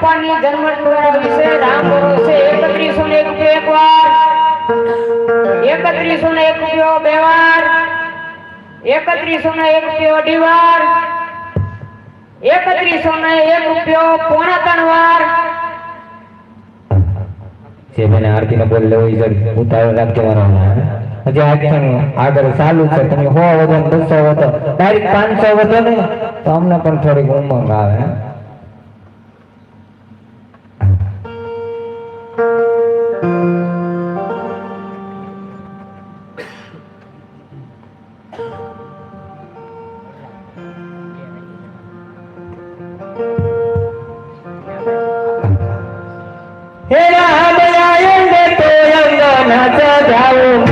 બાપાની જન્મ વિશે રામ ભરોસે 3101 રૂપિયા એક વાર, 3101 રૂપિયો બે વાર, 3101 રૂપિયો અઢી વાર, 3101 રૂપિયો પોણા ત્રણ વાર. જે મને આરતી ને બોલ લેવો ઈ ઉતાવળ રાખજો મારો હજી આગળ ચાલુ છે. તમે 100 વધો 200 વધો ડાયરેક્ટ 500 વધો ને તો અમને પણ થોડીક ઉમંગ આવે. હે રામ આયંદે તો અંગના સજાવું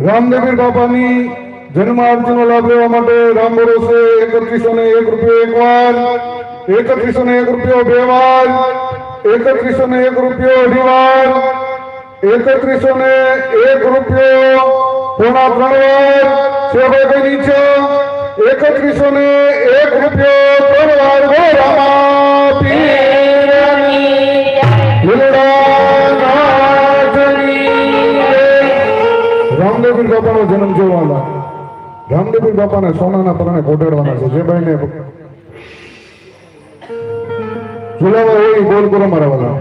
રામદેવીર બાપાની જન્મ આરતીનો લાભ લેવા માટે રામ ભરોસે 3101 રૂપિયો એક વાર, 3101 રૂપિયો બે વાર, 3101 રૂપિયો અઢી વાર, 3101 રૂપિયો પોણા ત્રણ વાર. છે ભાઈ કઈ નીચે 3101 રૂપિયો ત્રણ વાર. હો રામા પીરની રામદેવીર બાપાનો જન્મ જોવાના, રામદેવીર બાપાને સોનાના પરણે કોટાડવાના છે. જે ભાઈને ઝુલાવા હોય બોલ કરો મારા વાલા.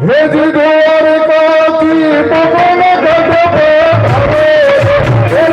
હે જી દ્વારકાથી પવન ગગડે હે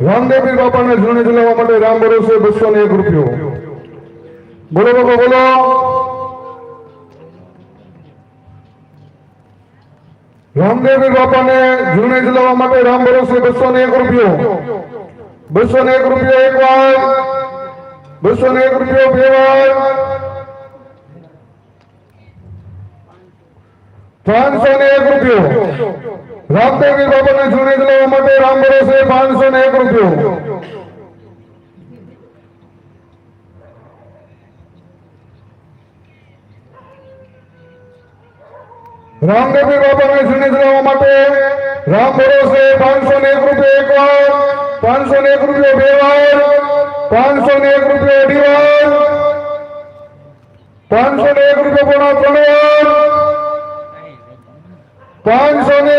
રામદેવીર બાપાને જૂને જલાવવા માટે રામ ભરોસે 201 રૂપિયો. બોલો બાપા બોલો. રામદેવીર બાપાને જૂને જલાવવા માટે રામ ભરોસે 201 રૂપિયો. 201 રૂપિયો એક વાર, 201 રૂપિયો બે વાર, 501 રૂપિયો. રામદેવીર બાપાને જૂને જલાવવા માટે રામ ભરોસે 501 રૂપિયો. રામદેવીર બાપાને જૂને જલાવવા માટે રામ ભરોસે 501 રૂપિયો એક વાર, 501 રૂપિયો બે વાર, 501 રૂપિયો અઢી વાર, 501 રૂપિયો પોણા ત્રણ વાર, 501